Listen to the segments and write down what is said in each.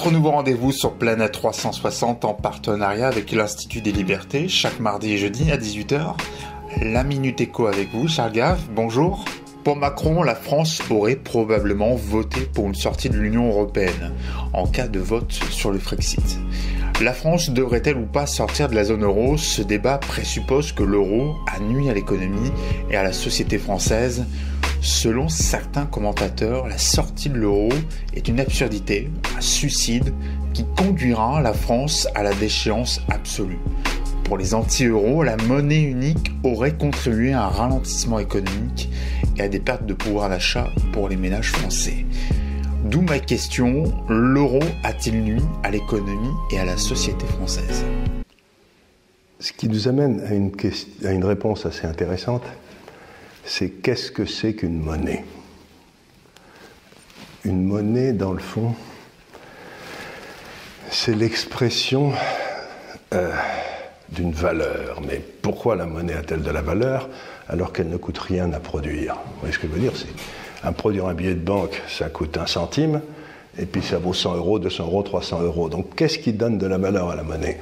Votre nouveau rendez-vous sur Planète 360 en partenariat avec l'Institut des Libertés, chaque mardi et jeudi à 18h. La Minute Éco avec vous, Charles Gave, bonjour. Pour Macron, la France aurait probablement voté pour une sortie de l'Union européenne, en cas de vote sur le Frexit. La France devrait-elle ou pas sortir de la zone euro? Ce débat présuppose que l'euro a nui à l'économie et à la société française. Selon certains commentateurs, la sortie de l'euro est une absurdité, un suicide qui conduira la France à la déchéance absolue. Pour les anti-euros, la monnaie unique aurait contribué à un ralentissement économique et à des pertes de pouvoir d'achat pour les ménages français. D'où ma question, l'euro a-t-il nui à l'économie et à la société française? Ce qui nous amène à une réponse assez intéressante, c'est qu'est-ce que c'est qu'une monnaie? Une monnaie, dans le fond, c'est l'expression d'une valeur. Mais pourquoi la monnaie a-t-elle de la valeur alors qu'elle ne coûte rien à produire? Vous voyez ce que je veux dire? Produire un billet de banque, ça coûte 1 centime, et puis ça vaut 100 euros, 200 euros, 300 euros. Donc qu'est-ce qui donne de la valeur à la monnaie?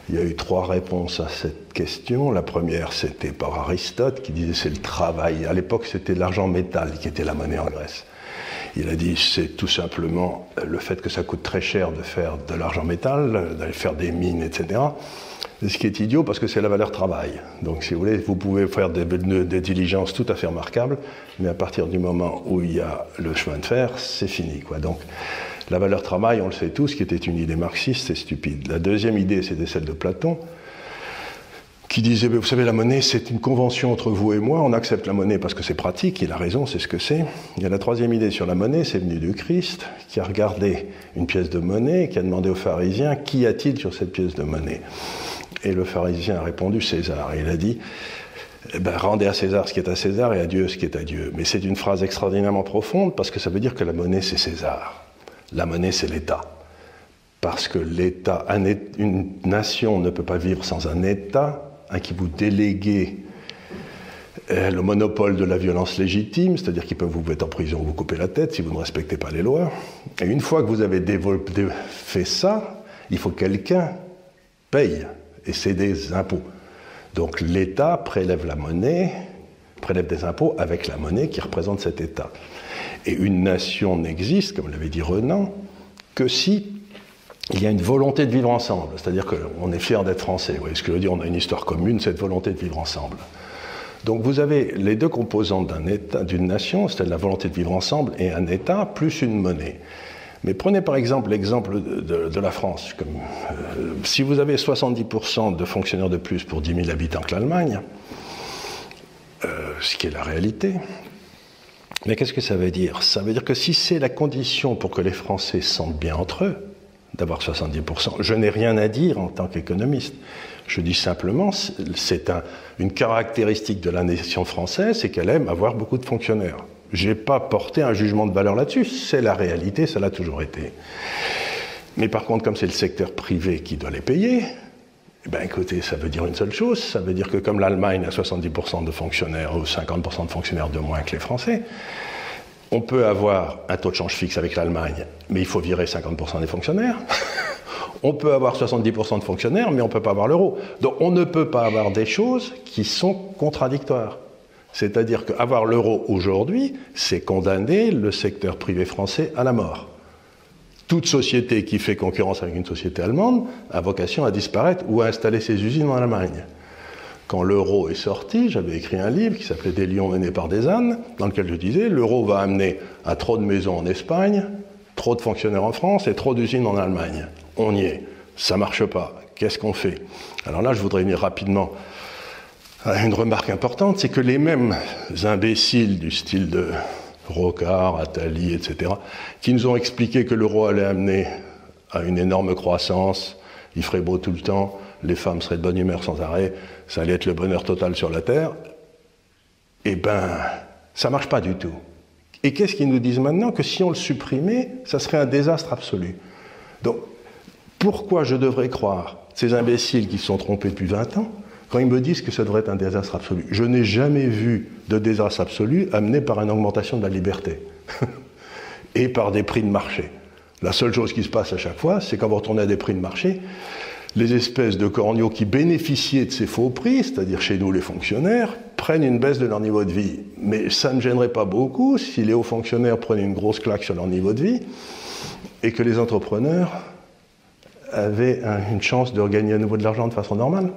Il y a eu 3 réponses à cette question. La première, c'était par Aristote, qui disait c'est le travail. À l'époque, c'était l'argent métal qui était la monnaie en Grèce. Il a dit c'est tout simplement le fait que ça coûte très cher de faire de l'argent métal, d'aller faire des mines, etc. Ce qui est idiot parce que c'est la valeur travail. Donc si vous voulez, vous pouvez faire des diligences tout à fait remarquables, mais à partir du moment où il y a le chemin de fer, c'est fini, quoi. Donc la valeur travail, on le sait tous, qui était une idée marxiste, c'est stupide. La deuxième idée, c'était celle de Platon, qui disait, vous savez, la monnaie, c'est une convention entre vous et moi, on accepte la monnaie parce que c'est pratique, il a raison, c'est ce que c'est. Il y a la troisième idée sur la monnaie, c'est venu du Christ, qui a regardé une pièce de monnaie, qui a demandé aux pharisiens, qu'y a-t-il sur cette pièce de monnaie? Et le pharisien a répondu, César. Et il a dit, rendez à César ce qui est à César et à Dieu ce qui est à Dieu. Mais c'est une phrase extraordinairement profonde, parce que ça veut dire que la monnaie, c'est César. La monnaie, c'est l'État. Parce que l'État, une nation ne peut pas vivre sans un État à qui vous déléguez le monopole de la violence légitime, c'est-à-dire qu'ils peuvent vous mettre en prison ou vous couper la tête si vous ne respectez pas les lois. Et une fois que vous avez fait ça, il faut que quelqu'un paye, et c'est des impôts. Donc l'État prélève la monnaie, prélève des impôts avec la monnaie qui représente cet État. Et une nation n'existe, comme l'avait dit Renan, que si il y a une volonté de vivre ensemble. C'est-à-dire qu'on est fiers d'être français. Vous voyez ce que je veux dire? On a une histoire commune, cette volonté de vivre ensemble. Donc vous avez les deux composantes d'un État, d'une nation, c'est-à-dire la volonté de vivre ensemble et un État, plus une monnaie. Mais prenez par exemple l'exemple de la France. Si vous avez 70% de fonctionnaires de plus pour 10 000 habitants que l'Allemagne, ce qui est la réalité, mais qu'est-ce que ça veut dire? Ça veut dire que si c'est la condition pour que les Français se sentent bien entre eux, d'avoir 70%, je n'ai rien à dire en tant qu'économiste. Je dis simplement, c'est une caractéristique de la nation française, c'est qu'elle aime avoir beaucoup de fonctionnaires. Je n'ai pas porté un jugement de valeur là-dessus, c'est la réalité, ça l'a toujours été. Mais par contre, comme c'est le secteur privé qui doit les payer, écoutez, ça veut dire une seule chose, ça veut dire que comme l'Allemagne a 70% de fonctionnaires ou 50% de fonctionnaires de moins que les Français, on peut avoir un taux de change fixe avec l'Allemagne, mais il faut virer 50% des fonctionnaires. On peut avoir 70% de fonctionnaires, mais on ne peut pas avoir l'euro. Donc on ne peut pas avoir des choses qui sont contradictoires. C'est-à-dire qu'avoir l'euro aujourd'hui, c'est condamner le secteur privé français à la mort. Toute société qui fait concurrence avec une société allemande a vocation à disparaître ou à installer ses usines en Allemagne. Quand l'euro est sorti, j'avais écrit un livre qui s'appelait « Des lions menés par des ânes », dans lequel je disais l'euro va amener à trop de maisons en Espagne, trop de fonctionnaires en France et trop d'usines en Allemagne. On y est, ça ne marche pas. Qu'est-ce qu'on fait? Alors là, je voudrais venir rapidement à une remarque importante, c'est que les mêmes imbéciles du style de Rocard, Attali, etc., qui nous ont expliqué que l'euro allait amener à une énorme croissance, il ferait beau tout le temps, les femmes seraient de bonne humeur sans arrêt, ça allait être le bonheur total sur la Terre, ça ne marche pas du tout. Et qu'est-ce qu'ils nous disent maintenant? Que si on le supprimait, ça serait un désastre absolu. Donc, pourquoi je devrais croire ces imbéciles qui se sont trompés depuis 20 ans quand ils me disent que ça devrait être un désastre absolu? Je n'ai jamais vu de désastre absolu amené par une augmentation de la liberté et par des prix de marché. La seule chose qui se passe à chaque fois, c'est quand vous retournez à des prix de marché, les espèces de corneaux qui bénéficiaient de ces faux prix, c'est-à-dire chez nous les fonctionnaires, prennent une baisse de leur niveau de vie. Mais ça ne gênerait pas beaucoup si les hauts fonctionnaires prenaient une grosse claque sur leur niveau de vie et que les entrepreneurs avaient une chance de regagner à nouveau de l'argent de façon normale.